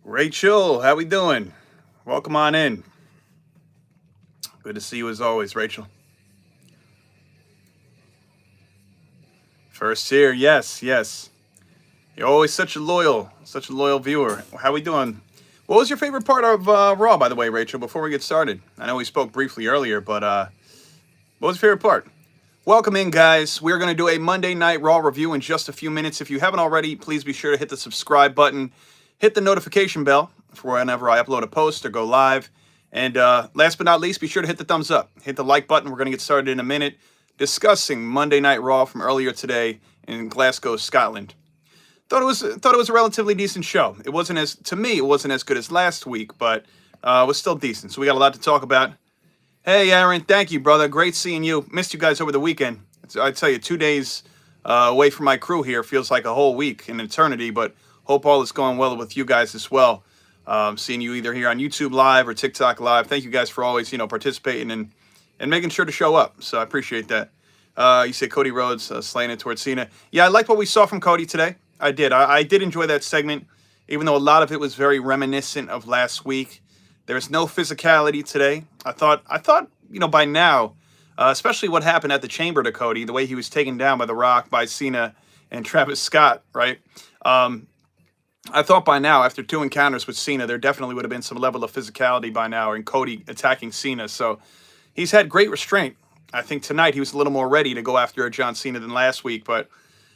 Rachel, how we doing? Welcome on in. Good to see you as always, Rachel. First here, yes, yes. You're always such a loyal viewer. How we doing? What was your favorite part of Raw, by the way, Rachel? Before we get started, I know we spoke briefly earlier, but what was your favorite part? Welcome in, guys. We're going to do a Monday Night Raw review in just a few minutes. If you haven't already, please be sure to hit the subscribe button, hit the notification bell for whenever I upload a post or go live. And last but not least, be sure to hit the thumbs up. Hit the like button. We're going to get started in a minute discussing Monday Night Raw from earlier today in Glasgow, Scotland. Thought it was a relatively decent show. It wasn't as good as last week, but it was still decent. So we got a lot to talk about. Hey, Aaron, thank you, brother. Great seeing you. Missed you guys over the weekend. I tell you, 2 days away from my crew here feels like a whole week, an eternity, but hope all is going well with you guys as well. Seeing you either here on YouTube Live or TikTok Live. Thank you guys for always, participating and making sure to show up. So I appreciate that. You say Cody Rhodes slaying it towards Cena. Yeah, I liked what we saw from Cody today. I did. I did enjoy that segment, even though a lot of it was very reminiscent of last week. There's no physicality today. I thought, by now, especially what happened at the Chamber to Cody, the way he was taken down by The Rock, by Cena, and Travis Scott, right? I thought by now, after 2 encounters with Cena, there definitely would have been some level of physicality by now in Cody attacking Cena. So he's had great restraint. I think tonight he was a little more ready to go after John Cena than last week. But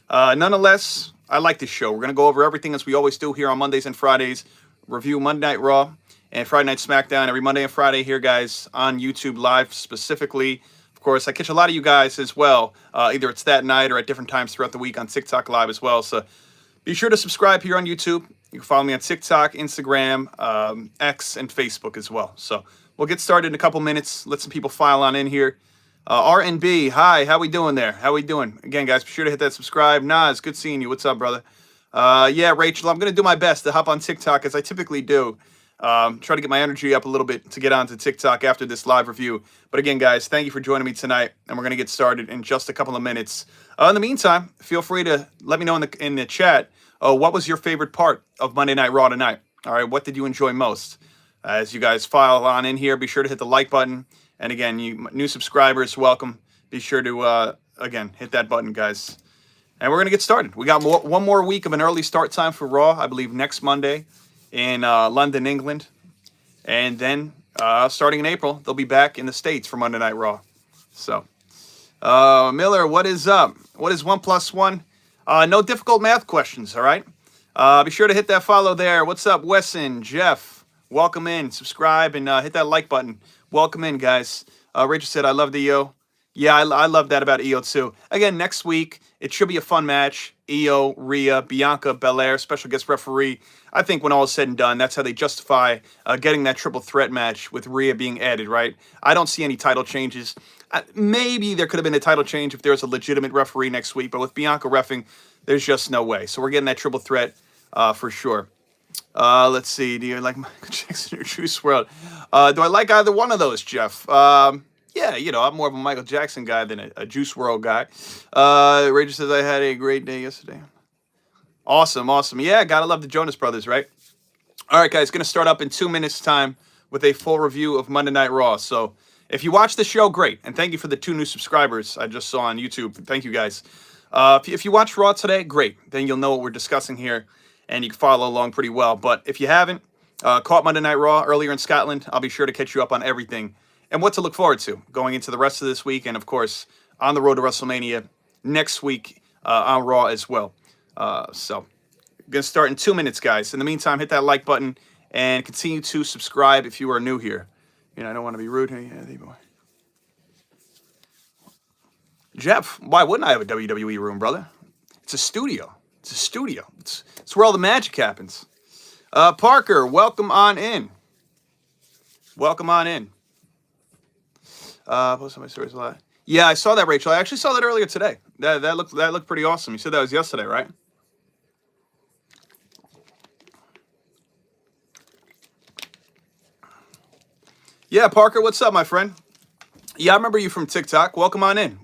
nonetheless, I like this show. We're going to go over everything as we always do here on Mondays and Fridays. Review Monday Night Raw and Friday Night SmackDown every Monday and Friday here, guys, on YouTube Live specifically. Of course, I catch a lot of you guys as well. Either it's that night or at different times throughout the week on TikTok Live as well. So be sure to subscribe here on YouTube. You can follow me on TikTok, Instagram, X, and Facebook as well. So we'll get started in a couple minutes. Let some people file on in here. R&B, hi, how we doing there? How we doing? Again, guys, be sure to hit that subscribe. Nas, good seeing you. What's up, brother? Yeah, Rachel, I'm going to do my best to hop on TikTok as I typically do. Try to get my energy up a little bit to get onto TikTok after this live review. But again, guys, thank you for joining me tonight, and we're going to get started in just a couple of minutes. In the meantime, feel free to let me know in the chat, what was your favorite part of Monday Night Raw tonight? All right, what did you enjoy most? As you guys file on in here, be sure to hit the like button. And again, you new subscribers, welcome. Be sure to, again, hit that button, guys. And we're going to get started. We got one more week of an early start time for Raw, I believe next Monday in London, England. And then starting in April, they'll be back in the States for Monday Night Raw. So, Miller, what is up? What is 1 + 1? No difficult math questions, all right? Be sure to hit that follow there. What's up, Wesson, Jeff? Welcome in. Subscribe and hit that like button. Welcome in, guys. Rachel said, I love the EO. Yeah, I love that about EO too. Again, next week, it should be a fun match. EO, Rhea, Bianca, Belair, special guest referee. I think when all is said and done, that's how they justify getting that triple threat match with Rhea being added, right? I don't see any title changes. Maybe there could have been a title change if there was a legitimate referee next week, but with Bianca reffing, there's just no way. So we're getting that triple threat for sure. Let's see. Do you like Michael Jackson or Juice WRLD? Do I like either one of those, Jeff? Yeah, I'm more of a Michael Jackson guy than a Juice WRLD guy. Rachel says, I had a great day yesterday. Awesome. Yeah, gotta love the Jonas Brothers, right? All right, guys, going to start up in 2 minutes' time with a full review of Monday Night Raw. So if you watch the show, great. And thank you for the 2 new subscribers I just saw on YouTube. Thank you, guys. If you watch Raw today, great. Then you'll know what we're discussing here, and you can follow along pretty well. But if you haven't caught Monday Night Raw earlier in Scotland, I'll be sure to catch you up on everything and what to look forward to going into the rest of this week, and, of course, on the road to WrestleMania next week on Raw as well. So going to start in 2 minutes, guys. In the meantime, hit that like button and continue to subscribe if you are new here. I don't want to be rude. Hey, boy. Jeff, why wouldn't I have a WWE room, brother? It's a studio. It's where all the magic happens. Parker, welcome on in. Post on my stories a lot. Yeah, I saw that, Rachel. I actually saw that earlier today. That looked pretty awesome. You said that was yesterday, right? Yeah, Parker, what's up, my friend? Yeah, I remember you from TikTok. Welcome on in.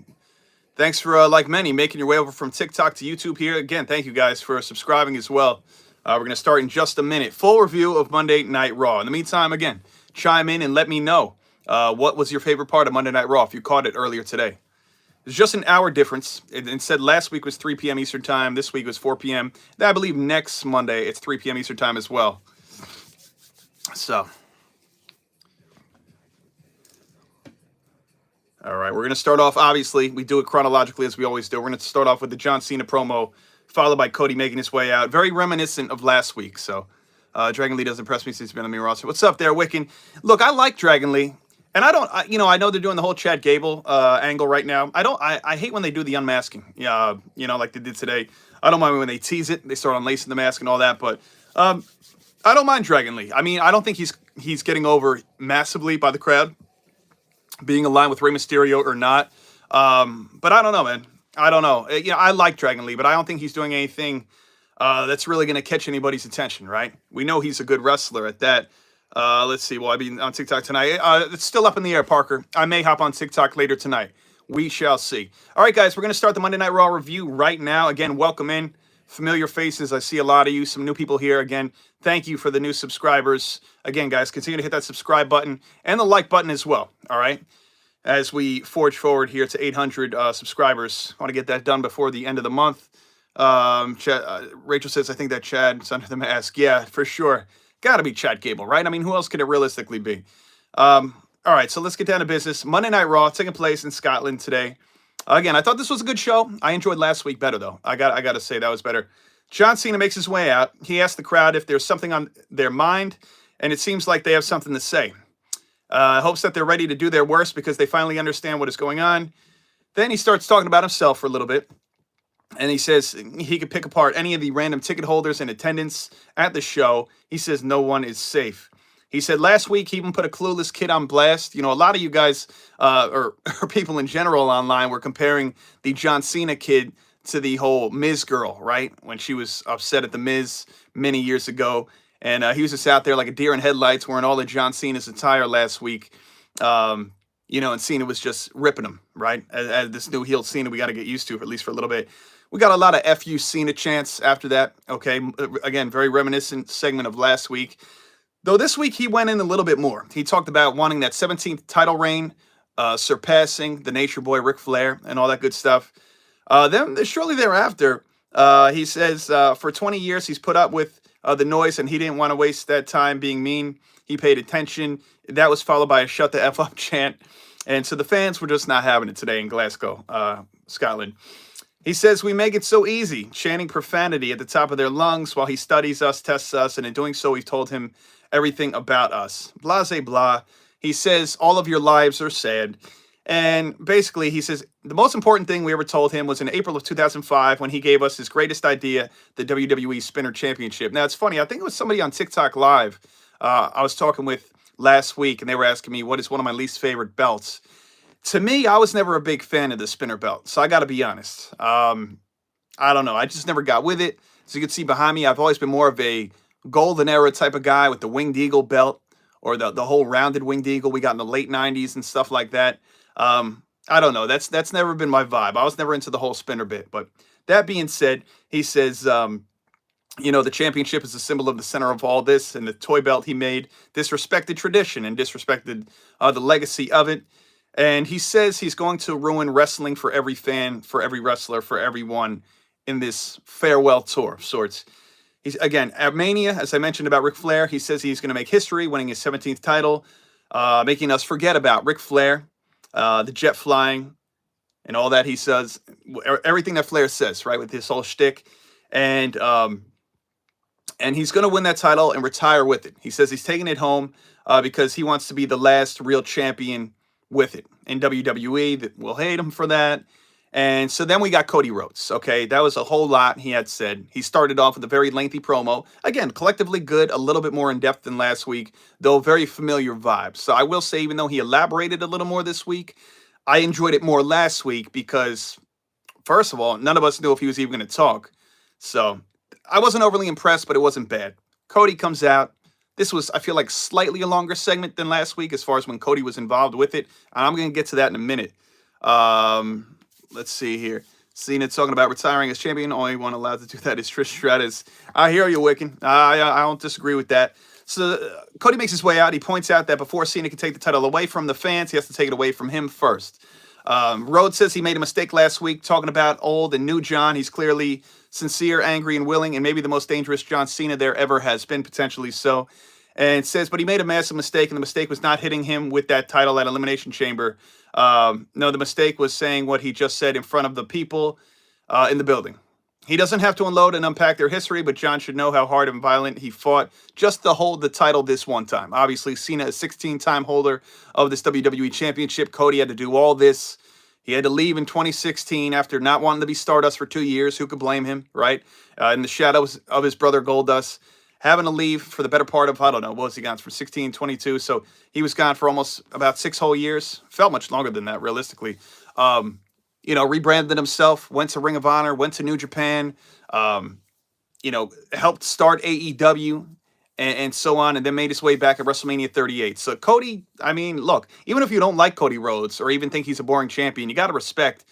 Thanks for, like many, making your way over from TikTok to YouTube here. Again, thank you guys for subscribing as well. We're going to start in just a minute. Full review of Monday Night Raw. In the meantime, again, chime in and let me know what was your favorite part of Monday Night Raw if you caught it earlier today. There's just an hour difference. Instead, last week was 3 p.m. Eastern Time. This week was 4 p.m. Then I believe next Monday it's 3 p.m. Eastern Time as well. So, all right, we're going to start off, obviously, we do it chronologically as we always do. We're going to start off with the John Cena promo, followed by Cody making his way out. Very reminiscent of last week, so Dragon Lee does impress me since he's been on the main roster. What's up there, Wiccan? Look, I like Dragon Lee, and I know they're doing the whole Chad Gable angle right now. I hate when they do the unmasking, like they did today. I don't mind when they tease it, they start unlacing the mask and all that, but I don't mind Dragon Lee. I mean, I don't think he's getting over massively by the crowd, being aligned with Rey Mysterio or not. But I don't know, man. I don't know. I like Dragon Lee, but I don't think he's doing anything that's really going to catch anybody's attention, right? We know he's a good wrestler at that. Let's see. Well, I'll be on TikTok tonight. It's still up in the air, Parker. I may hop on TikTok later tonight. We shall see. All right, guys, we're going to start the Monday Night Raw review right now. Again, welcome in. Familiar faces. I see a lot of you, some new people here. Again, thank you for the new subscribers. Again, guys, continue to hit that subscribe button and the like button as well, all right? As we forge forward here to 800 subscribers. I want to get that done before the end of the month. Rachel says, I think that Chad's under the mask. Yeah, for sure. Got to be Chad Gable, right? I mean, who else could it realistically be? All right, so let's get down to business. Monday Night Raw taking place in Scotland today. Again, I thought this was a good show. I enjoyed last week better, though. I got to say that was better. John Cena makes his way out. He asks the crowd if there's something on their mind, and it seems like they have something to say. Hopes that they're ready to do their worst because they finally understand what is going on. Then he starts talking about himself for a little bit. And he says he could pick apart any of the random ticket holders in attendance at the show. He says no one is safe. He said last week he even put a clueless kid on blast. You know, a lot of you guys, or people in general online, were comparing the John Cena kid to the whole Miz girl, right? When she was upset at the Miz many years ago. And he was just out there like a deer in headlights wearing all of John Cena's attire last week. And Cena was just ripping him, right? As this new heel Cena we got to get used to, at least for a little bit. We got a lot of FU Cena chants after that, okay? Again, very reminiscent segment of last week. Though this week he went in a little bit more. He talked about wanting that 17th title reign, surpassing the Nature Boy Ric Flair and all that good stuff. Then shortly thereafter, he says for 20 years he's put up with the noise and he didn't want to waste that time being mean. He paid attention. That was followed by a shut the F up chant. And so the fans were just not having it today in Glasgow, Scotland. He says we make it so easy, chanting profanity at the top of their lungs while he studies us, tests us, and in doing so, we've told him everything about us. Blase blah. He says all of your lives are sad. And basically, he says the most important thing we ever told him was in April of 2005 when he gave us his greatest idea, the WWE Spinner Championship. Now, it's funny. I think it was somebody on TikTok Live I was talking with last week, and they were asking me what is one of my least favorite belts. To me, I was never a big fan of the spinner belt, so I got to be honest. I don't know. I just never got with it. So you can see behind me, I've always been more of a golden era type of guy with the Winged Eagle belt or the whole rounded Winged Eagle we got in the late 90s and stuff like that. I don't know. That's never been my vibe. I was never into the whole spinner bit. But that being said, he says, the championship is a symbol of the center of all this, and the toy belt he made disrespected tradition and disrespected the legacy of it. And he says he's going to ruin wrestling for every fan, for every wrestler, for everyone in this farewell tour of sorts. He's, again, at Mania, as I mentioned about Ric Flair, he says he's going to make history, winning his 17th title, making us forget about Ric Flair, the jet flying, and all that he says, everything that Flair says, right, with his whole shtick. And he's going to win that title and retire with it. He says he's taking it home because he wants to be the last real champion with it in WWE. That will hate him for that. And so then we got Cody Rhodes. Okay, that was a whole lot he had said. He started off with a very lengthy promo. Again, collectively good, a little bit more in depth than last week, though very familiar vibes. So I will say, even though he elaborated a little more this week, I enjoyed it more last week because, first of all, none of us knew if he was even going to talk. So I wasn't overly impressed, but it wasn't bad. Cody comes out, This was, I feel like, slightly a longer segment than last week as far as when Cody was involved with it. And I'm going to get to that in a minute. Let's see here. Cena talking about retiring as champion. Only one allowed to do that is Trish Stratus. I hear you, Wiccan. I don't disagree with that. So Cody makes his way out. He points out that before Cena can take the title away from the fans, he has to take it away from him first. Rhodes says he made a mistake last week talking about old and new John. He's clearly sincere, angry, and willing, and maybe the most dangerous John Cena there ever has been, potentially so. And says, but he made a massive mistake, and the mistake was not hitting him with that title at Elimination Chamber. No, the mistake was saying what he just said in front of the people in the building. He doesn't have to unload and unpack their history, but John should know how hard and violent he fought just to hold the title this one time. Obviously, Cena is a 16-time holder of this WWE Championship. Cody had to do all this. He had to leave in 2016 after not wanting to be Stardust for 2 years. Who could blame him, right? In the shadows of his brother Goldust. Having to leave for the better part of, I don't know, what was he gone from 16, 22? So he was gone for almost about 6 whole years. Felt much longer than that, realistically. Rebranded himself, went to Ring of Honor, went to New Japan, helped start AEW and so on, and then made his way back at WrestleMania 38. So Cody, I mean, look, even if you don't like Cody Rhodes or even think he's a boring champion, you got to respect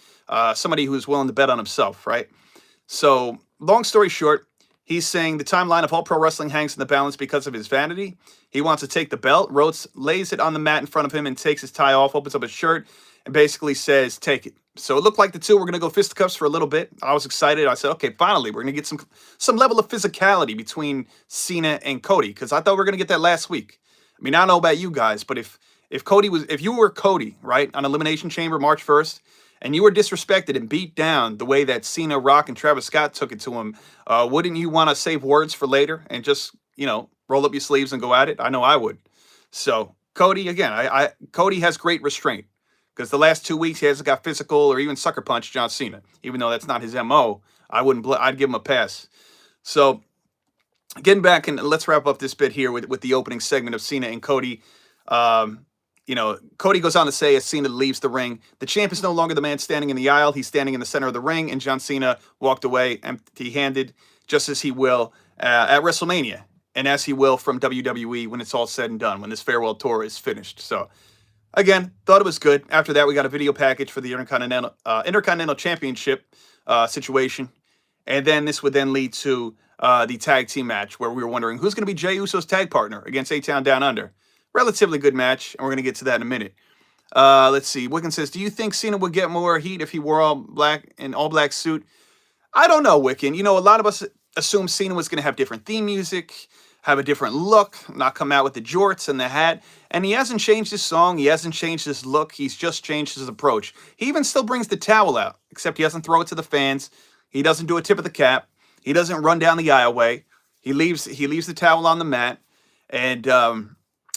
somebody who's willing to bet on himself, right? So long story short, he's saying the timeline of all pro wrestling hangs in the balance because of his vanity. He wants to take the belt. Rhodes lays it on the mat in front of him and takes his tie off, opens up his shirt, and basically says, take it. So it looked like the two were going to go fisticuffs for a little bit. I was excited. I said, okay, finally, we're going to get some level of physicality between Cena and Cody, because I thought we were going to get that last week. I mean, I don't know about you guys, but if you were Cody, right, on Elimination Chamber March 1st, and you were disrespected and beat down the way that Cena, Rock, and Travis Scott took it to him, wouldn't you want to save words for later and just, roll up your sleeves and go at it? I know I would. So Cody, again, Cody has great restraint. Because the last 2 weeks he hasn't got physical or even sucker punched John Cena, even though that's not his MO. I'd give him a pass. So getting back, and let's wrap up this bit here with the opening segment of Cena and Cody. Cody goes on to say as Cena leaves the ring, the champ is no longer the man standing in the aisle. He's standing in the center of the ring, and John Cena walked away empty-handed, just as he will at WrestleMania, and as he will from WWE when it's all said and done, when this farewell tour is finished. So again, thought it was good. After that, we got a video package for the Intercontinental Championship situation. And then this would then lead to the tag team match where we were wondering who's going to be Jey Uso's tag partner against A-Town Down Under. Relatively good match, and we're going to get to that in a minute. Let's see. Wiccan says, do you think Cena would get more heat if he wore all black suit? I don't know, Wiccan. A lot of us assumed Cena was going to have different theme music, have a different look, not come out with the jorts and the hat. And he hasn't changed his song. He hasn't changed his look. He's just changed his approach. He even still brings the towel out, except he doesn't throw it to the fans. He doesn't do a tip of the cap. He doesn't run down the aisleway. He leaves the towel on the mat. And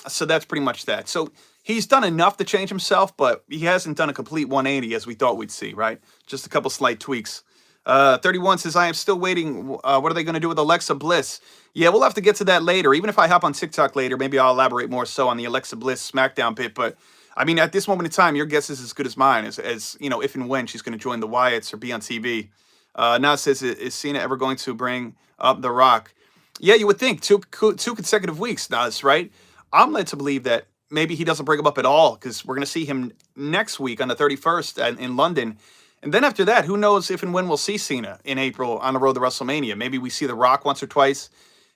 so that's pretty much that. So he's done enough to change himself, but he hasn't done a complete 180 as we thought we'd see, right? Just a couple slight tweaks. 31 says, I am still waiting. What are they going to do with Alexa Bliss? Yeah, we'll have to get to that later. Even if I hop on TikTok later, maybe I'll elaborate more so on the Alexa Bliss SmackDown bit. But, I mean, at this moment in time, your guess is as good as mine as if and when she's going to join the Wyatts or be on TV. Now it says, is Cena ever going to bring up The Rock? Yeah, you would think. Two consecutive weeks, Nas, right? I'm led to believe that maybe he doesn't bring him up at all because we're going to see him next week on the 31st in London. And then after that, who knows if and when we'll see Cena in April on the road to WrestleMania. Maybe we see The Rock once or twice.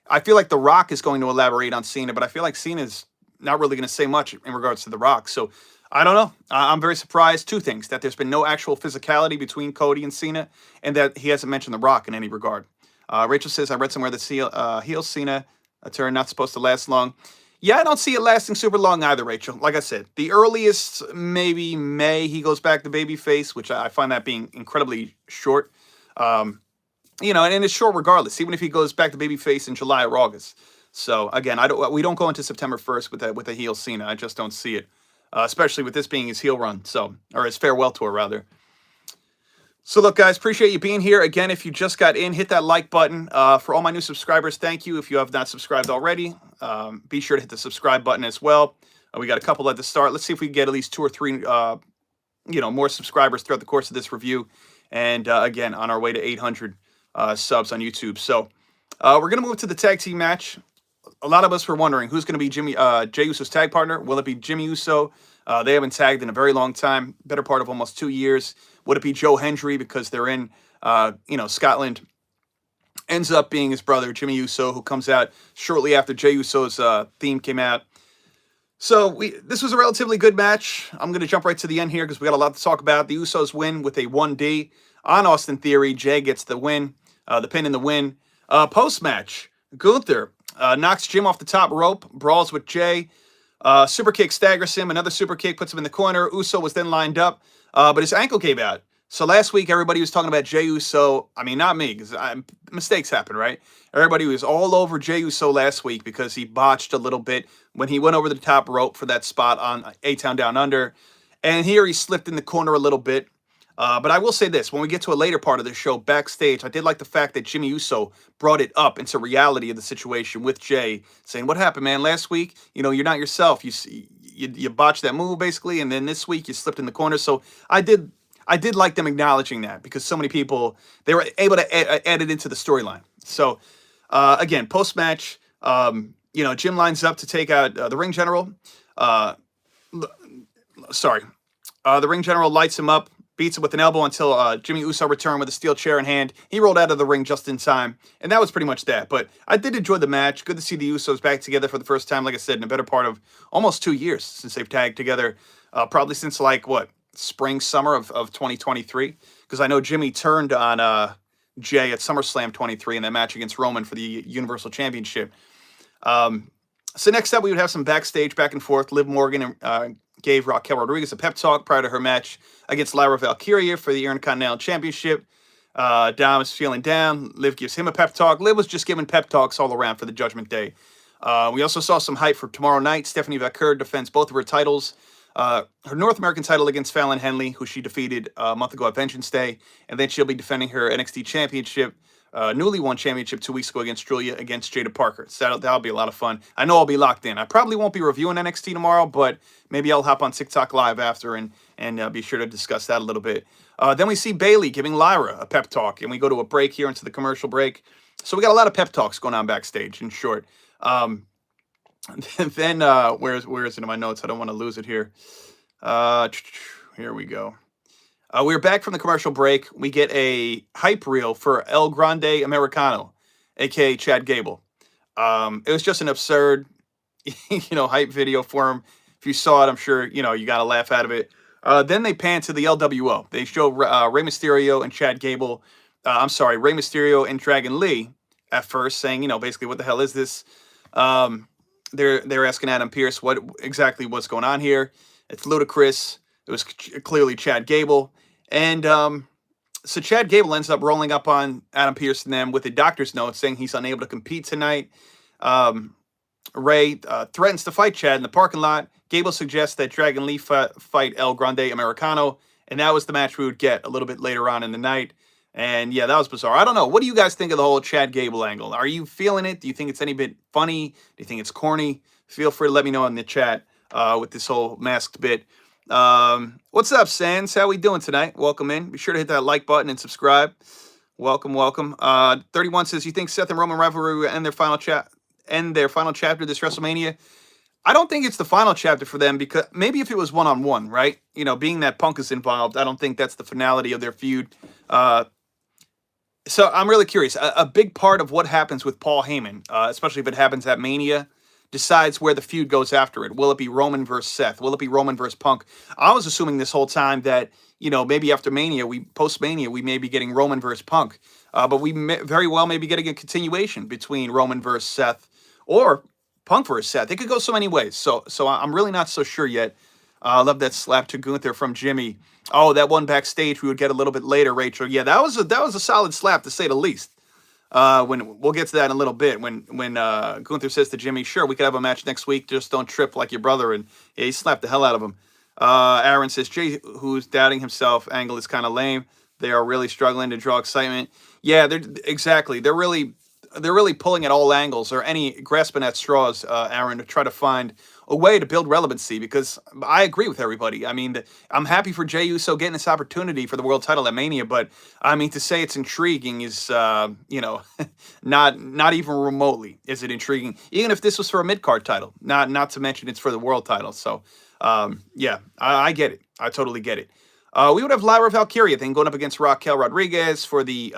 I feel like The Rock is going to elaborate on Cena, but I feel like Cena's not really going to say much in regards to The Rock. So I don't know. I'm very surprised. Two things, that there's been no actual physicality between Cody and Cena, and that he hasn't mentioned The Rock in any regard. Rachel says, I read somewhere that heel Cena, a turn not supposed to last long. Yeah, I don't see it lasting super long either, Rachel. Like I said, the earliest, maybe May, he goes back to babyface, which I find that being incredibly short. And it's short regardless, even if he goes back to babyface in July or August. So, again, we don't go into September 1st with a heel Cena. I just don't see it, especially with this being his heel run, or his farewell tour, rather. So look, guys, appreciate you being here. Again, if you just got in, hit that like button. For all my new subscribers, thank you. If you have not subscribed already, be sure to hit the subscribe button as well. We got a couple at the start. Let's see if we can get at least 2 or 3, more subscribers throughout the course of this review. And again, on our way to 800 subs on YouTube. So we're going to move to the tag team match. a lot of us were wondering who's going to be Jey Uso's tag partner. Will it be Jimmy Uso? They haven't tagged in a very long time, better part of almost 2 years. Would it be Joe Hendry because they're in, Scotland? Ends up being his brother, Jimmy Uso, who comes out shortly after Jey Uso's theme came out. So this was a relatively good match. I'm going to jump right to the end here because we got a lot to talk about. The Usos win with a 1D on Austin Theory. Jay gets the win, the pin in the win. Post-match, Gunther knocks Jim off the top rope, brawls with Jay. Super kick staggers him. Another super kick puts him in the corner. Uso was then lined up, but his ankle gave out. So last week, everybody was talking about Jey Uso. I mean, not me, because mistakes happen, right? Everybody was all over Jey Uso last week because he botched a little bit when he went over the top rope for that spot on A-Town Down Under. And here he slipped in the corner a little bit. But I will say this, when we get to a later part of the show, backstage, I did like the fact that Jimmy Uso brought it up into reality of the situation with Jay, saying, what happened, man? Last week, you're not yourself. You botched that move, basically, and then this week you slipped in the corner. So I did like them acknowledging that because so many people, they were able to add it into the storyline. So, again, post-match, Jim lines up to take out the ring general. The ring general lights him up, beats him with an elbow until Jimmy Uso returned with a steel chair in hand. He rolled out of the ring just in time, and that was pretty much that. But I did enjoy the match. Good to see the Usos back together for the first time, like I said, in a better part of almost 2 years since they've tagged together. Probably since, spring, summer of 2023, because I know Jimmy turned on Jay at SummerSlam 23 in that match against Roman for the Universal Championship. So next up, we would have some backstage back and forth. Liv Morgan gave Raquel Rodriguez a pep talk prior to her match against Lyra Valkyria for the Intercontinental Championship. Dom is feeling down. Liv gives him a pep talk. Liv was just giving pep talks all around for the Judgment Day. We also saw some hype for tomorrow night. Stephanie Vaquer defends both of her titles. Her North American title against Fallon Henley, who she defeated a month ago at Vengeance Day, and then she'll be defending her NXT Championship, newly won championship 2 weeks ago against Julia against Jada Parker. So that'll be a lot of fun. I know I'll be locked in. I probably won't be reviewing NXT tomorrow, but maybe I'll hop on TikTok Live after and be sure to discuss that a little bit. Then we see Bayley giving Lyra a pep talk, and we go to a break here into the commercial break. So we got a lot of pep talks going on backstage, in short. Then where is it in my notes? I don't want to lose it here. Here we go. We're back from the commercial break. We get a hype reel for El Grande Americano, aka Chad Gable. It was just an absurd, hype video for him. If you saw it, I'm sure you got a laugh out of it. Then they pan to the LWO. They show Rey Mysterio and Chad Gable. Rey Mysterio and Dragon Lee at first, saying, basically, what the hell is this? They're asking Adam Pearce what exactly what's going on here. It's ludicrous. It was clearly Chad Gable. And so Chad Gable ends up rolling up on Adam Pearce and them with a doctor's note saying he's unable to compete tonight. Ray threatens to fight Chad in the parking lot. Gable suggests that Dragon Lee fight El Grande Americano. And that was the match we would get a little bit later on in the night. And yeah, that was bizarre. I don't know. What do you guys think of the whole Chad Gable angle? Are you feeling it? Do you think it's any bit funny? Do you think it's corny? Feel free to let me know in the chat with this whole masked bit. What's up, Sans? How we doing tonight? Welcome in. Be sure to hit that like button and subscribe. Welcome. 31 says, you think Seth and Roman rivalry will end their final chapter this WrestleMania? I don't think it's the final chapter for them, because maybe if it was one-on-one, right? Being that Punk is involved, I don't think that's the finality of their feud. So I'm really curious. A big part of what happens with Paul Heyman, especially if it happens at Mania, decides where the feud goes after it. Will it be Roman versus Seth? Will it be Roman versus Punk? I was assuming this whole time that, maybe after Mania, post-Mania, we may be getting Roman versus Punk. But we very well may be getting a continuation between Roman versus Seth or Punk versus Seth. It could go so many ways. So I'm really not so sure yet. I love that slap to Gunther from Jimmy. Oh, that one backstage we would get a little bit later, Rachel. Yeah, that was a solid slap, to say the least. When we'll get to that in a little bit. When Gunther says to Jimmy, "Sure, we could have a match next week. Just don't trip like your brother." And yeah, he slapped the hell out of him. Aaron says, "Jay, who's doubting himself, angle is kind of lame. They are really struggling to draw excitement." Yeah, they're really. they're really pulling at all angles or any grasping at straws, Aaron, to try to find a way to build relevancy. Because I agree with everybody. I mean, I'm happy for Jey Uso getting this opportunity for the world title at Mania, but I mean, to say it's intriguing is, not even remotely is it intriguing. Even if this was for a mid card title, not to mention it's for the world title. So, yeah, I get it. I totally get it. We would have Lyra Valkyria then going up against Raquel Rodriguez for the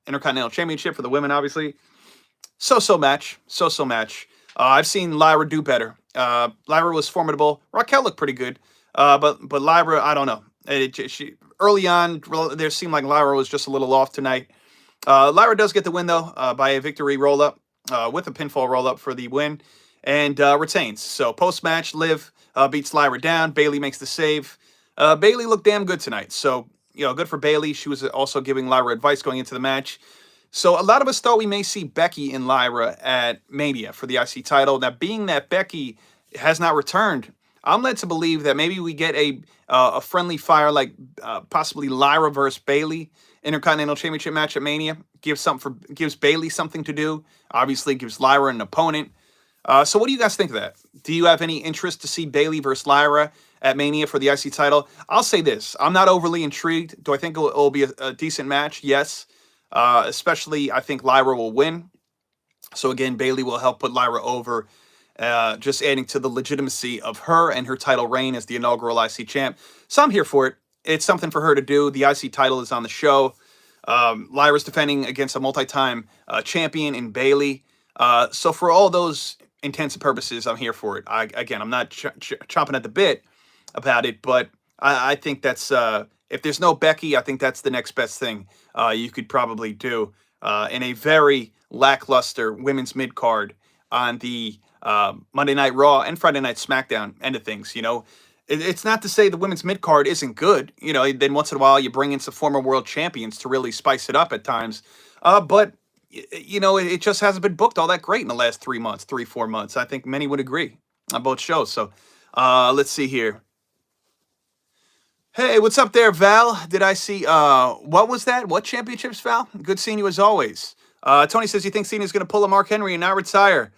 Intercontinental Championship for the women, obviously. So-so match. So-so match. I've seen Lyra do better. Lyra was formidable. Raquel looked pretty good. But Lyra, I don't know. She early on, there seemed like Lyra was just a little off tonight. Lyra does get the win, though, by a victory roll-up, with a pinfall roll-up for the win, and retains. So post-match, Liv beats Lyra down. Bayley makes the save. Bayley looked damn good tonight. So, good for Bayley. She was also giving Lyra advice going into the match. So a lot of us thought we may see Becky and Lyra at Mania for the IC title. Now, being that Becky has not returned, I'm led to believe that maybe we get a friendly fire like possibly Lyra versus Bayley Intercontinental Championship match at Mania. Gives Bayley something to do. Obviously, gives Lyra an opponent. So what do you guys think of that? Do you have any interest to see Bayley versus Lyra at Mania for the IC title? I'll say this. I'm not overly intrigued. Do I think it'll be a decent match? Yes. Especially, I think Lyra will win. So again, Bayley will help put Lyra over, just adding to the legitimacy of her and her title reign as the inaugural IC champ. So I'm here for it. It's something for her to do. The IC title is on the show. Lyra's defending against a multi-time champion in Bayley. So for all those intents and purposes, I'm here for it. I'm not chomping at the bit about it, but I think that's if there's no Becky, I think that's the next best thing you could probably do in a very lackluster women's mid card on the Monday Night Raw and Friday Night SmackDown end of things. It's not to say the women's mid card isn't good. Then once in a while you bring in some former world champions to really spice it up at times, but it just hasn't been booked all that great in the last 3 months, 4 months. I think many would agree on both shows. So let's see here. Hey, what's up there, Val? Did I see, what was that? What championships, Val? Good seeing you as always. Tony says he thinks Cena's going to pull a Mark Henry and not retire.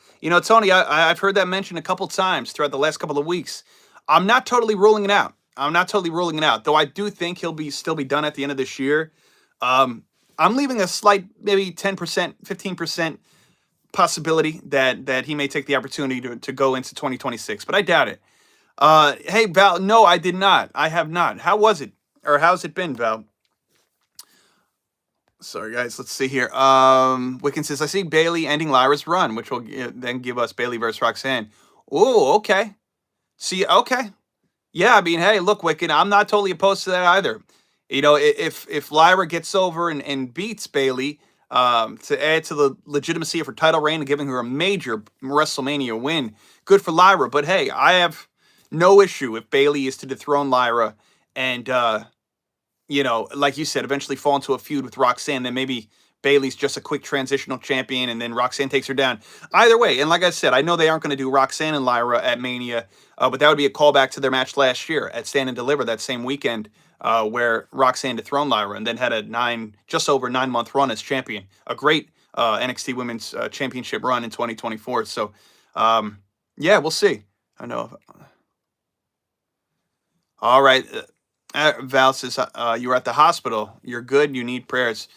Tony, I've heard that mentioned a couple times throughout the last couple of weeks. I'm not totally ruling it out. Though I do think he'll still be done at the end of this year. I'm leaving a slight, maybe 10%, 15% possibility that he may take the opportunity to go into 2026, but I doubt it. Hey, Val, no, I did not. I have not. How was it? Or how's it been, Val? Sorry, guys. Let's see here. Wiccan says, I see Bayley ending Lyra's run, which will then give us Bayley versus Roxanne. Oh, okay. See, okay. Yeah, I mean, hey, look, Wiccan, I'm not totally opposed to that either. If Lyra gets over and beats Bayley, to add to the legitimacy of her title reign and giving her a major WrestleMania win, good for Lyra. But hey, I have no issue if Bayley is to dethrone Lyra and, like you said, eventually fall into a feud with Roxanne. Then maybe Bayley's just a quick transitional champion and then Roxanne takes her down. Either way, and like I said, I know they aren't going to do Roxanne and Lyra at Mania, but that would be a callback to their match last year at Stand and Deliver that same weekend, where Roxanne dethroned Lyra and then had a just over 9 month run as champion. A great NXT Women's Championship run in 2024. So, yeah, we'll see. I know. All right. Val says, you were at the hospital. You're good. You need prayers.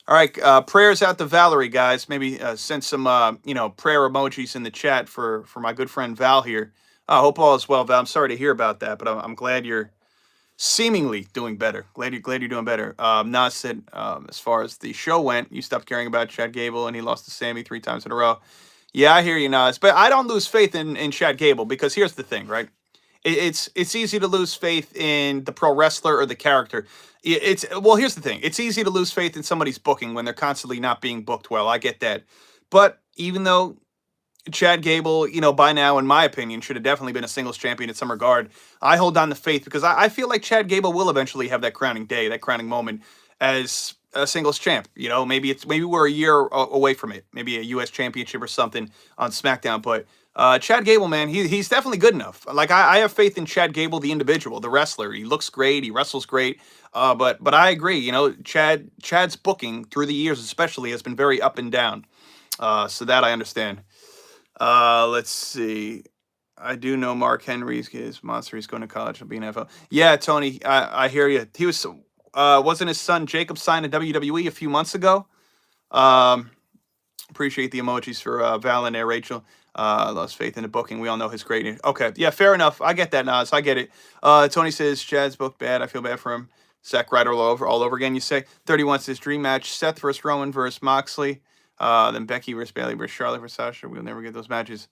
All right. Prayers out to Valerie, guys. Maybe send some, prayer emojis in the chat for my good friend Val here. I hope all is well, Val. I'm sorry to hear about that, but I'm glad you're seemingly doing better. Glad you're doing better. Nas said, as far as the show went, you stopped caring about Chad Gable and he lost to Sammy 3 times in a row. Yeah, I hear you, Nas. But I don't lose faith in Chad Gable because here's the thing, right? It's easy to lose faith in the pro wrestler or the character. Here's the thing. It's easy to lose faith in somebody's booking when they're constantly not being booked well. I get that. But even though Chad Gable, by now, in my opinion, should have definitely been a singles champion in some regard, I hold on to faith because I feel like Chad Gable will eventually have that crowning day, that crowning moment as a singles champ. Maybe we're a year away from it. Maybe a U.S. championship or something on SmackDown. But Chad Gable, man, he's definitely good enough. Like I have faith in Chad Gable, the individual, the wrestler. He looks great. He wrestles great. But I agree. Chad's booking through the years, especially, has been very up and down. So that I understand. Let's see. I do know Mark Henry's his monster. He's going to college. He'll be an NFL. Yeah, Tony, I hear you. He was wasn't his son Jacob signed to WWE a few months ago. Um, Appreciate the emojis for Val and there, Rachel. Lost faith in the booking. We all know his greatness. Okay, yeah, fair enough. I get that, Nas. I get it. Tony says Chad's booked bad. I feel bad for him. Zack Ryder all over again. You say 31 says dream match: Seth versus Roman versus Moxley. Then Becky versus Bailey versus Charlotte versus Sasha. We'll never get those matches.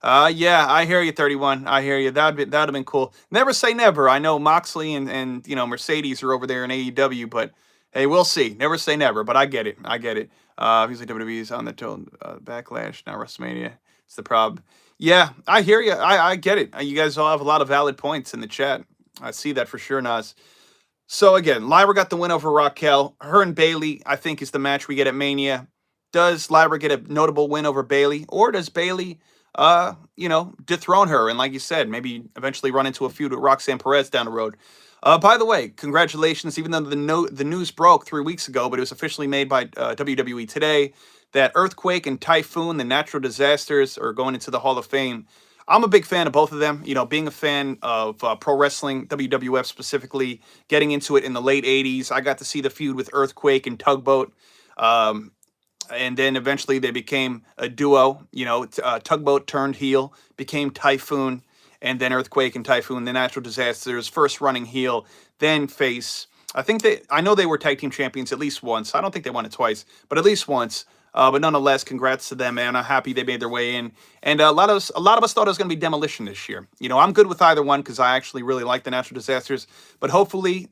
Yeah, I hear you, 31. I hear you. That'd have been cool. Never say never. I know Moxley and Mercedes are over there in AEW, but hey, we'll see. Never say never. But I get it. I get it. Obviously WWE's on the backlash now. WrestleMania. It's the problem. Yeah, I hear you. I get it. You guys all have a lot of valid points in the chat. I see that for sure, Nas. So again, Lyra got the win over Raquel. Her and Bailey, I think, is the match we get at Mania. Does Lyra get a notable win over Bailey, or does Bailey, dethrone her and, like you said, maybe eventually run into a feud with Roxanne Perez down the road? By the way, congratulations! Even though the news broke 3 weeks ago, but it was officially made by WWE today that Earthquake and Typhoon, the natural disasters, are going into the Hall of Fame. I'm a big fan of both of them. Being a fan of pro wrestling, WWF specifically, getting into it in the late '80s, I got to see the feud with Earthquake and Tugboat. And then eventually they became a duo. Tugboat turned heel, became Typhoon, and then Earthquake and Typhoon, the natural disasters, first running heel, then face. I know they were tag team champions at least once. I don't think they won it twice, but at least once. But nonetheless, congrats to them, man. I'm happy they made their way in. And a lot of us thought it was going to be Demolition this year. I'm good with either one because I actually really like the natural disasters. But hopefully,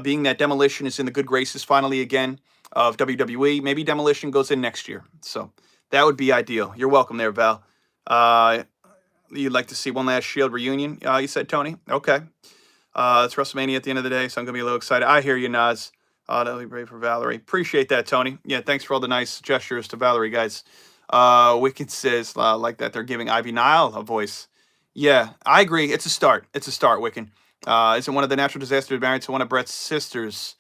being that Demolition is in the good graces finally again of WWE, maybe Demolition goes in next year. So that would be ideal. You're welcome there, Val. You'd like to see one last Shield reunion, you said, Tony? Okay. It's WrestleMania at the end of the day, so I'm going to be a little excited. I hear you, Nas. That'll be brave for Valerie. Appreciate that, Tony. Yeah, thanks for all the nice gestures to Valerie, guys. Wicked says, like that they're giving Ivy Nile a voice. Yeah, I agree. It's a start. It's a start, Wicked. Isn't one of the natural disasters married to one of Brett's sisters?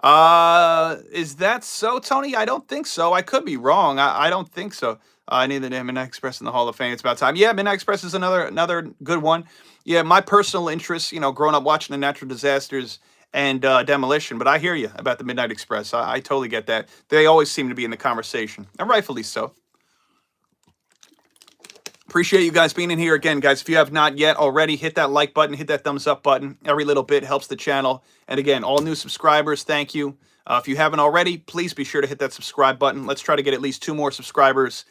Is that so, Tony? I don't think so. I could be wrong. I don't think so. I need the Midnight Express in the Hall of Fame. It's about time. Yeah, Midnight Express is another good one. Yeah, my personal interest, growing up watching the natural disasters and Demolition, but I hear you about the Midnight Express. I totally get that. They always seem to be in the conversation, and rightfully so. Appreciate you guys being in here again, guys. If you have not yet already, hit that like button, hit that thumbs up button. Every little bit helps the channel. And again, all new subscribers, thank you. If you haven't already, please be sure to hit that subscribe button. Let's try to get at least 2 more subscribers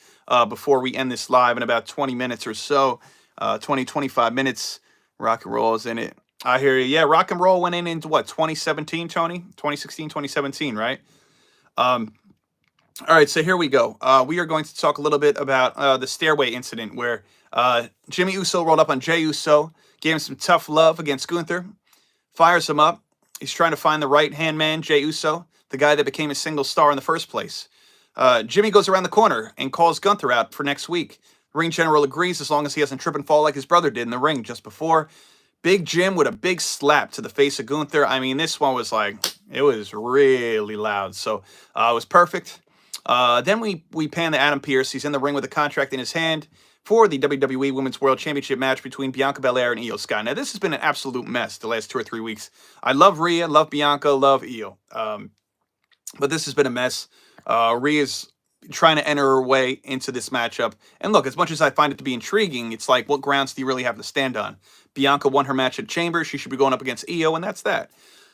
before we end this live in about 20 minutes or so. 25 minutes. Rock and roll is in it. I hear you. Yeah, rock and roll went into what, 2017, Tony? 2016, 2017, right? All right, so here we go. We are going to talk a little bit about the stairway incident where Jimmy Uso rolled up on Jey Uso, gave him some tough love against Gunther, fires him up. He's trying to find the right-hand man, Jey Uso, the guy that became a single star in the first place. Jimmy goes around the corner and calls Gunther out for next week. Ring general agrees as long as he doesn't trip and fall like his brother did in the ring just before. Big Jim with a big slap to the face of Gunther. I mean, this one was it was really loud. So it was perfect. Then we pan to Adam Pearce. He's in the ring with a contract in his hand for the WWE Women's World Championship match between Bianca Belair and Io Sky. Now, this has been an absolute mess the last 2 or 3 weeks. I love Rhea, love Bianca, love Io. But this has been a mess. Rhea's trying to enter her way into this matchup. And look, as much as I find it to be intriguing, it's like, what grounds do you really have to stand on? Bianca won her match at Chamber. She should be going up against Io, and that's that.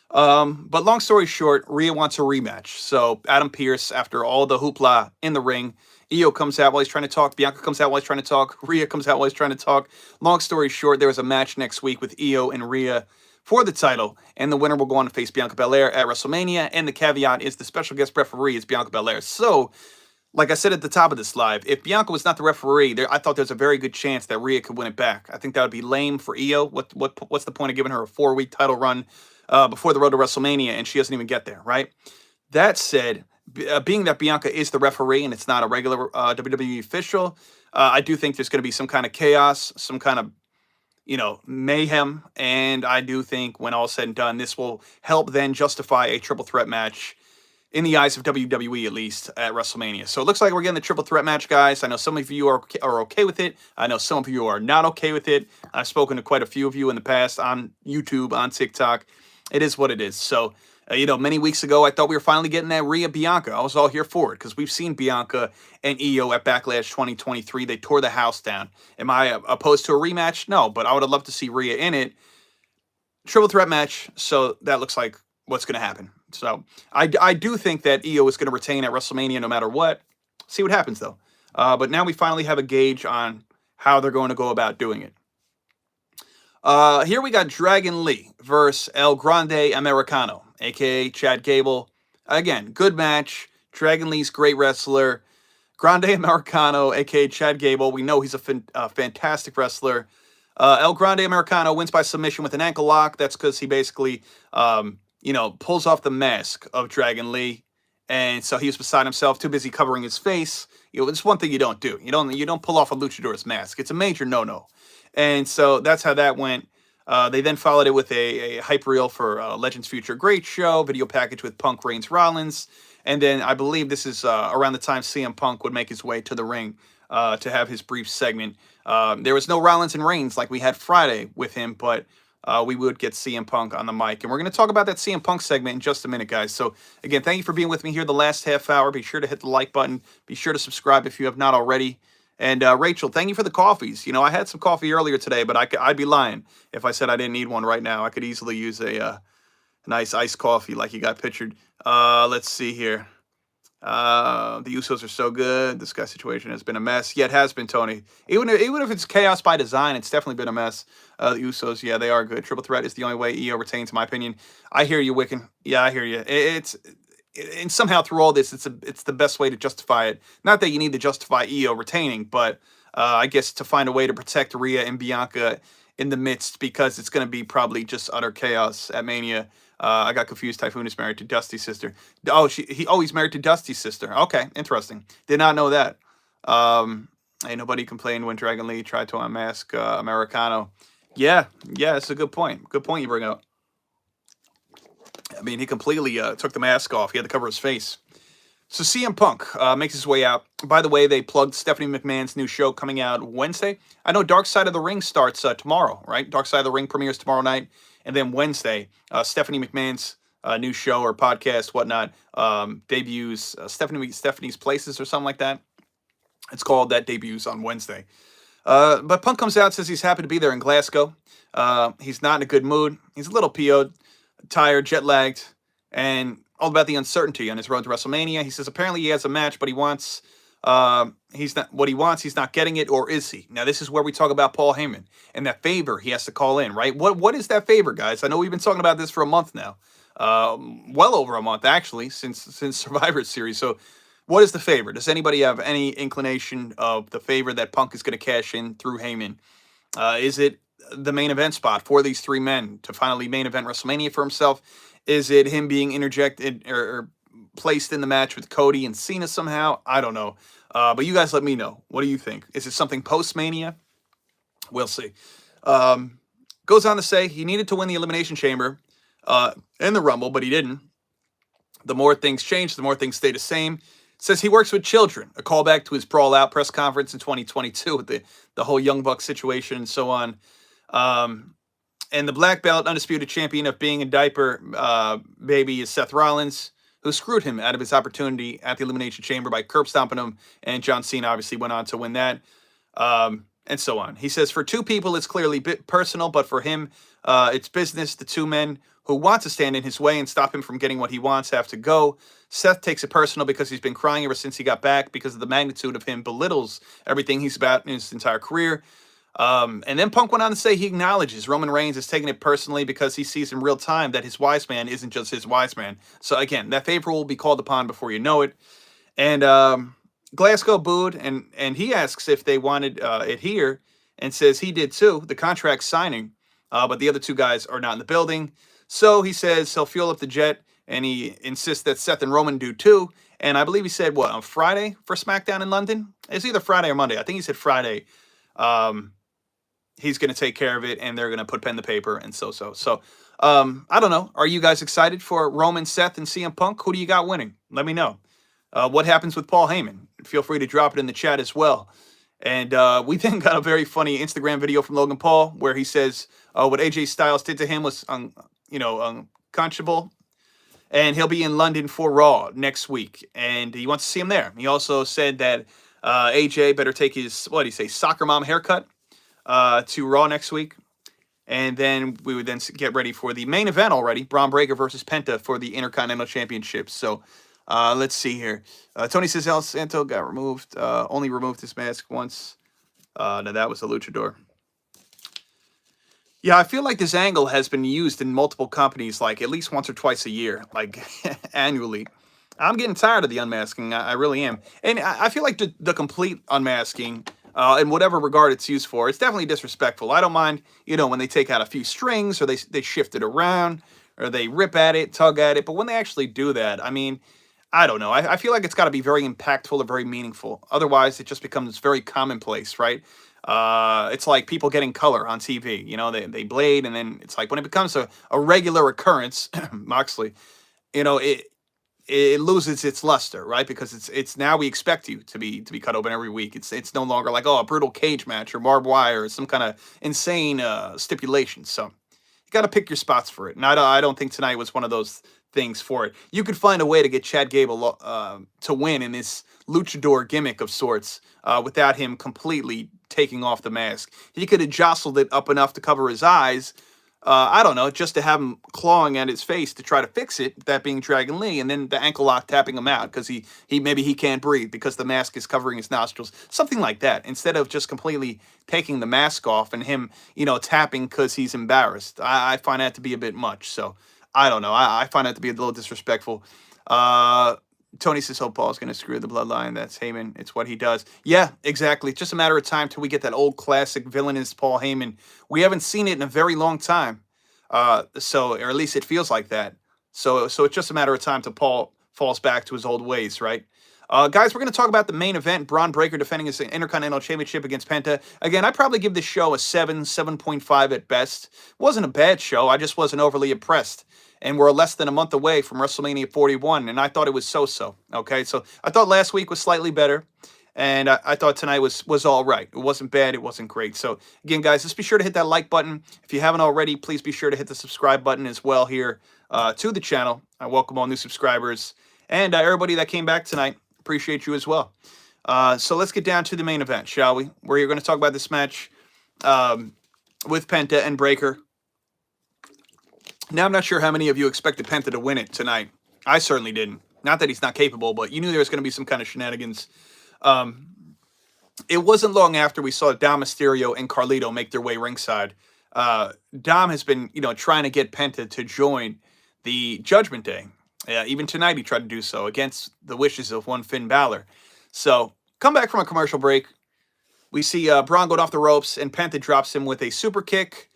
But long story short, Rhea wants a rematch. So Adam Pearce, after all the hoopla in the ring, Io comes out while he's trying to talk. Bianca comes out while he's trying to talk. Rhea comes out while he's trying to talk. Long story short, there is a match next week with Io and Rhea for the title, and the winner will go on to face Bianca Belair at WrestleMania. And the caveat is the special guest referee is Bianca Belair. So, like I said at the top of this live, if Bianca was not the referee, I thought there's a very good chance that Rhea could win it back. I think that would be lame for Io. What's the point of giving her a 4-week title run before the road to WrestleMania, and she doesn't even get there, right? That said, being that Bianca is the referee and it's not a regular WWE official, I do think there's going to be some kind of chaos, some kind of mayhem, and I do think when all said and done, this will help then justify a triple threat match in the eyes of WWE, at least at WrestleMania. So it looks like we're getting the triple threat match, guys. I know some of you are okay with it. I know some of you are not okay with it. I've spoken to quite a few of you in the past on YouTube, on TikTok. It is what it is. So, many weeks ago, I thought we were finally getting that Rhea Bianca. I was all here for it because we've seen Bianca and Io at Backlash 2023. They tore the house down. Am I opposed to a rematch? No, but I would have loved to see Rhea in it. Triple threat match. So that looks like what's going to happen. So I do think that Io is going to retain at WrestleMania no matter what. See what happens, though. But now we finally have a gauge on how they're going to go about doing it. Here we got Dragon Lee versus El Grande Americano, a.k.a. Chad Gable. Again, good match. Dragon Lee's great wrestler. Grande Americano, a.k.a. Chad Gable. We know he's a fantastic wrestler. El Grande Americano wins by submission with an ankle lock. That's because he basically, pulls off the mask of Dragon Lee. And so he was beside himself, too busy covering his face. It's one thing you don't do. You don't pull off a luchador's mask. It's a major no-no. And so that's how that went. They then followed it with a hype reel for Legends Future Great Show, video package with Punk, Reigns, Rollins. And then I believe this is around the time CM Punk would make his way to the ring to have his brief segment. There was no Rollins and Reigns like we had Friday with him, but we would get CM Punk on the mic. And we're going to talk about that CM Punk segment in just a minute, guys. So, again, thank you for being with me here the last half hour. Be sure to hit the like button. Be sure to subscribe if you have not already. And Rachel, thank you for the coffees. I had some coffee earlier today, but I'd be lying if I said I didn't need one right now. I could easily use a nice iced coffee like you got pictured. Let's see here. The Usos are so good. This guy's situation has been a mess. Yeah, it has been, Tony. Even if it's chaos by design, it's definitely been a mess. The Usos, yeah, they are good. Triple threat is the only way Io retains, in my opinion. I hear you, Wiccan. Yeah, I hear you. And somehow through all this, it's the best way to justify it. Not that you need to justify Io retaining, but I guess to find a way to protect Rhea and Bianca in the midst, because it's going to be probably just utter chaos at Mania. I got confused. Typhoon is married to Dusty's sister. He's married to Dusty's sister. Okay, interesting. Did not know that. Ain't nobody complained when Dragon Lee tried to unmask Americano. Yeah, it's a good point. Good point you bring up. I mean, he completely took the mask off. He had to cover his face. So CM Punk makes his way out. By the way, they plugged Stephanie McMahon's new show coming out Wednesday. I know Dark Side of the Ring starts tomorrow, right? Dark Side of the Ring premieres tomorrow night. And then Wednesday, Stephanie McMahon's new show or podcast, whatnot, debuts. Stephanie's Places or something like that. It's called. That debuts on Wednesday. But Punk comes out, says he's happy to be there in Glasgow. He's not in a good mood. He's a little PO'd, tired, jet-lagged, and all about the uncertainty on his road to WrestleMania. He says apparently he has a match, but he wants he's not getting it, or is he? Now, this is where we talk about Paul Heyman and that favor he has to call in, right? What is that favor, guys? I know we've been talking about this for a month now. Well over a month, actually, since Survivor Series. So what is the favor? Does anybody have any inclination of the favor that Punk is going to cash in through Heyman? Is it the main event spot for these three men to finally main event WrestleMania for himself? Is it him being interjected or placed in the match with Cody and Cena somehow? I don't know. But you guys let me know. What do you think? Is it something post-Mania? We'll see. Goes on to say he needed to win the Elimination Chamber and the Rumble, but he didn't. The more things change, the more things stay the same. Says he works with children. A callback to his Brawl Out press conference in 2022 with the whole Young Bucks situation and so on. And the black belt undisputed champion of being a diaper baby is Seth Rollins, who screwed him out of his opportunity at the Elimination Chamber by curb stomping him. And John Cena obviously went on to win that. And so on. He says, for two people, it's clearly personal, but for him, it's business. The two men who want to stand in his way and stop him from getting what he wants have to go. Seth takes it personal because he's been crying ever since he got back because of the magnitude of him belittles everything he's about in his entire career. And then Punk went on to say he acknowledges Roman Reigns is taking it personally because he sees in real time that his wise man isn't just his wise man. So again, that favor will be called upon before you know it. And Glasgow booed, and he asks if they wanted it here and says he did too. The contract signing, but the other two guys are not in the building. So he says he'll fuel up the jet, and he insists that Seth and Roman do too. And I believe he said, on Friday for SmackDown in London? It's either Friday or Monday. I think he said Friday. He's going to take care of it, and they're going to put pen to paper and so. So I don't know. Are you guys excited for Roman, Seth, and CM Punk? Who do you got winning? Let me know. What happens with Paul Heyman? Feel free to drop it in the chat as well. And we then got a very funny Instagram video from Logan Paul where he says what AJ Styles did to him was, unconscionable. And he'll be in London for Raw next week, and he wants to see him there. He also said that AJ better take his, what do you say, soccer mom haircut to Raw next week. And then we would then get ready for the main event already, Braun Breaker versus Penta for the Intercontinental Championship. So let's see here. Tony says El Santo got removed, only removed his mask once. No, that was a luchador. Yeah, I feel like this angle has been used in multiple companies, like at least once or twice a year, like annually. I'm getting tired of the unmasking. I really am. And I feel like the complete unmasking, in whatever regard it's used for, it's definitely disrespectful. I don't mind, when they take out a few strings or they shift it around or they rip at it, tug at it. But when they actually do that, I mean, I don't know. I feel like it's got to be very impactful or very meaningful. Otherwise, it just becomes very commonplace, right? It's like people getting color on TV. They blade, and then it's like when it becomes a regular occurrence, Moxley, it loses its luster, right? Because it's now we expect you to be cut open every week. It's no longer like, oh, a brutal cage match or barbed wire or some kind of insane stipulation. So you got to pick your spots for it. And I don't think tonight was one of those things for it. You could find a way to get Chad Gable to win in this luchador gimmick of sorts without him completely taking off the mask. He could have jostled it up enough to cover his eyes. I don't know, just to have him clawing at his face to try to fix it, that being Dragon Lee, and then the ankle lock tapping him out because he maybe he can't breathe because the mask is covering his nostrils, something like that. Instead of just completely taking the mask off and him, tapping because he's embarrassed. I find that to be a bit much. So I don't know. I find that to be a little disrespectful. Tony says, "Oh, Paul's going to screw the bloodline." That's Heyman. It's what he does. Yeah, exactly. It's just a matter of time till we get that old classic villainous Paul Heyman. We haven't seen it in a very long time. Or at least it feels like that. So it's just a matter of time till Paul falls back to his old ways, right? Guys, we're going to talk about the main event. Braun Breaker defending his Intercontinental Championship against Penta. Again, I'd probably give this show a 7.5 at best. Wasn't a bad show. I just wasn't overly impressed. And we're less than a month away from WrestleMania 41, and I thought it was so-so. Okay, so I thought last week was slightly better, and I thought tonight was all right. It wasn't bad. It wasn't great. So again, guys, just be sure to hit that like button. If you haven't already, please be sure to hit the subscribe button as well here to the channel. I welcome all new subscribers and everybody that came back tonight. Appreciate you as well. So let's get down to the main event, shall we? Where you're going to talk about this match with Penta and Breaker. Now, I'm not sure how many of you expected Penta to win it tonight. I certainly didn't. Not that he's not capable, but you knew there was going to be some kind of shenanigans. It wasn't long after we saw Dom Mysterio and Carlito make their way ringside. Dom has been, trying to get Penta to join the Judgment Day. Even tonight he tried to do so against the wishes of one Finn Balor. So, come back from a commercial break. We see Braun going off the ropes, and Penta drops him with a super kick.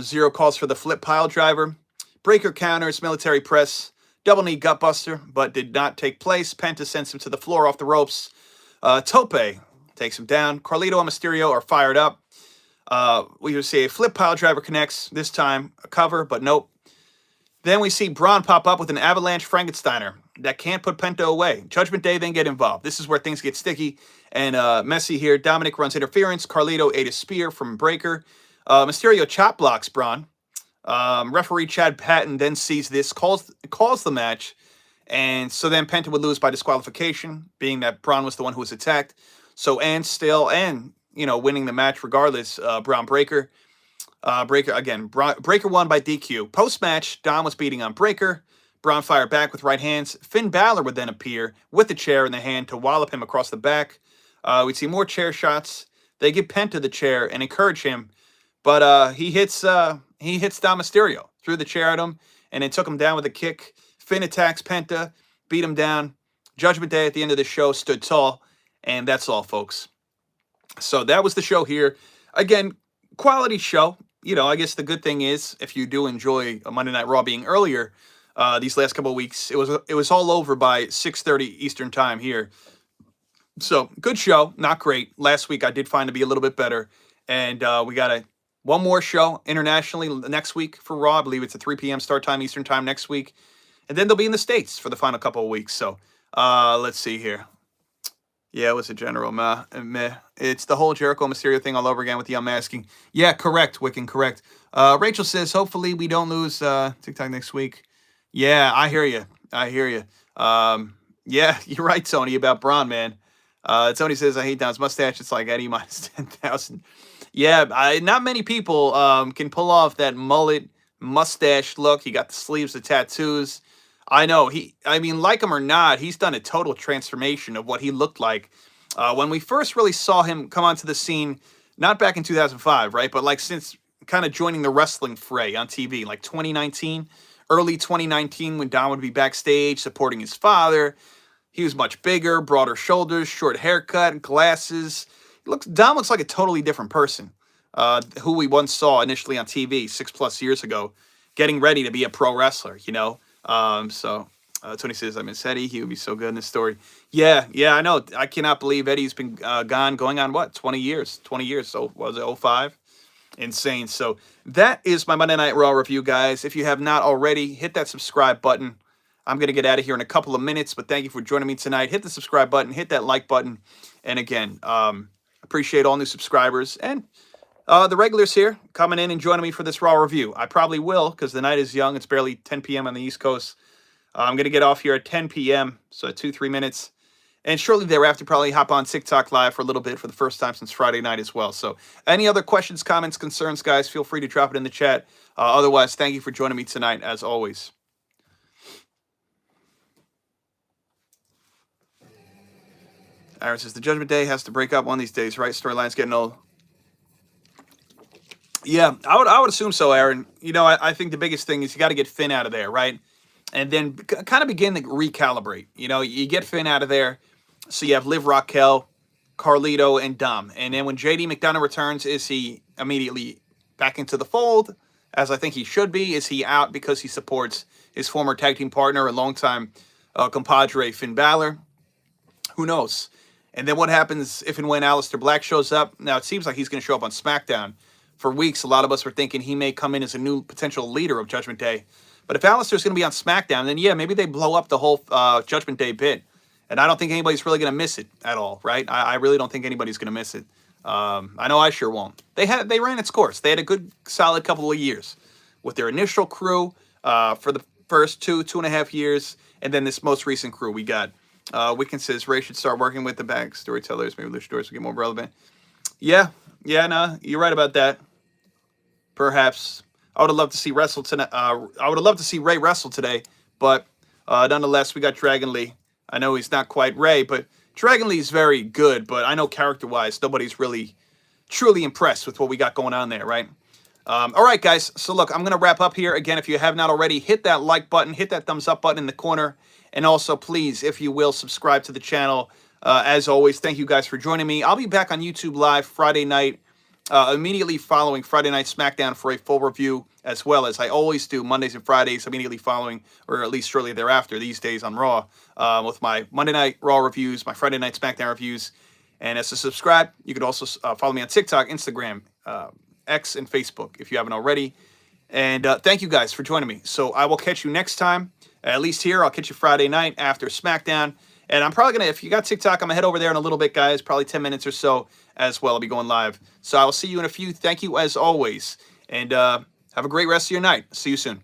Zero calls for the flip pile driver. Breaker counters, military press, double knee gutbuster, but did not take place. Penta sends him to the floor off the ropes. Tope takes him down. Carlito and Mysterio are fired up. We see a flip pile driver connects, this time a cover, but nope. Then we see Braun pop up with an avalanche Frankensteiner that can't put Penta away. Judgment Day then get involved. This is where things get sticky and messy here. Dominic runs interference. Carlito ate a spear from Breaker. Mysterio chop blocks Braun. Referee Chad Patton then sees this, calls the match, and so then Penta would lose by disqualification, being that Braun was the one who was attacked. So winning the match regardless. Braun Breaker. Breaker won by DQ. Post-match, Dom was beating on Breaker. Braun fired back with right hands. Finn Balor would then appear with the chair in the hand to wallop him across the back. We'd see more chair shots. They give Penta the chair and encourage him. But he hits Dom Mysterio, threw the chair at him, and then took him down with a kick. Finn attacks Penta, beat him down. Judgment Day at the end of the show stood tall, and that's all, folks. So that was the show here. Again, quality show. I guess the good thing is, if you do enjoy a Monday Night Raw being earlier, these last couple of weeks, it was all over by 6:30 Eastern time here. So good show, not great. Last week I did find to be a little bit better, and we got One more show internationally next week for Raw. I believe it's a 3 p.m. start time Eastern time next week. And then they'll be in the States for the final couple of weeks. So let's see here. Yeah, it was a general meh. It's the whole Jericho Mysterio thing all over again with the unmasking. Yeah, correct, Wiccan, correct. Rachel says, hopefully we don't lose TikTok next week. Yeah, I hear you. I hear you. Yeah, you're right, Tony, about Braun, man. Tony says, I hate Don's mustache. It's like Eddie minus 10,000. Yeah, not many people can pull off that mullet mustache look. He got the sleeves, the tattoos. I know I mean, like him or not, he's done a total transformation of what he looked like when we first really saw him come onto the scene, not back in 2005, right? But like since kind of joining the wrestling fray on TV, like 2019, early 2019, when Don would be backstage supporting his father. He was much bigger, broader shoulders, short haircut, glasses. Dom looks like a totally different person who we once saw initially on TV 6+ years ago, getting ready to be a pro wrestler, you know? Tony says, I miss Eddie. He would be so good in this story. Yeah, I know. I cannot believe Eddie's been gone going on, what, 20 years? 20 years. So was it 05? Insane. So that is my Monday Night Raw review, guys. If you have not already, hit that subscribe button. I'm going to get out of here in a couple of minutes, but thank you for joining me tonight. Hit the subscribe button, hit that like button. And again, appreciate all new subscribers and the regulars here coming in and joining me for this Raw review. I probably will because the night is young. It's barely 10 p.m. on the East Coast. I'm going to get off here at 10 p.m., so 2-3 minutes. And shortly thereafter, probably hop on TikTok Live for a little bit for the first time since Friday night as well. So any other questions, comments, concerns, guys, feel free to drop it in the chat. Otherwise, thank you for joining me tonight, as always. Aaron says, the Judgment Day has to break up one of these days, right? Storyline's getting old. Yeah, I would assume so, Aaron. You know, I think the biggest thing is you got to get Finn out of there, right? And then kind of begin to recalibrate. You know, you get Finn out of there, so you have Liv, Raquel, Carlito, and Dom. And then when JD McDonough returns, is he immediately back into the fold, as I think he should be? Is he out because he supports his former tag team partner and longtime compadre Finn Balor? Who knows? And then what happens if and when Aleister Black shows up? Now, it seems like he's going to show up on SmackDown. For weeks, a lot of us were thinking he may come in as a new potential leader of Judgment Day. But if Aleister's going to be on SmackDown, then yeah, maybe they blow up the whole Judgment Day bit. And I don't think anybody's really going to miss it at all, right? I really don't think anybody's going to miss it. I know I sure won't. They ran its course. They had a good, solid couple of years with their initial crew for the first 2.5 years, and then this most recent crew we got. Wiccan says Ray should start working with the back storytellers. Maybe luchadors will get more relevant. Yeah, no, you're right about that. Perhaps I would have loved to see wrestle tonight. I would have loved to see Ray wrestle today, but nonetheless, we got Dragon Lee. I know he's not quite Ray, but Dragon Lee is very good. But I know character-wise, nobody's really truly impressed with what we got going on there, right? All right, guys. So look, I'm going to wrap up here. Again, if you have not already, hit that like button, hit that thumbs up button in the corner. And also, please, if you will, subscribe to the channel. As always, thank you guys for joining me. I'll be back on YouTube Live Friday night, immediately following Friday Night SmackDown for a full review, as well as I always do Mondays and Fridays, immediately following, or at least shortly thereafter, these days on Raw, with my Monday Night Raw reviews, my Friday Night SmackDown reviews. And as to subscribe, you could also follow me on TikTok, Instagram, X, and Facebook if you haven't already. And thank you guys for joining me. So I will catch you next time. At least here, I'll catch you Friday night after SmackDown. And I'm probably going to, if you got TikTok, I'm going to head over there in a little bit, guys. Probably 10 minutes or so as well. I'll be going live. So I will see you in a few. Thank you as always. And have a great rest of your night. See you soon.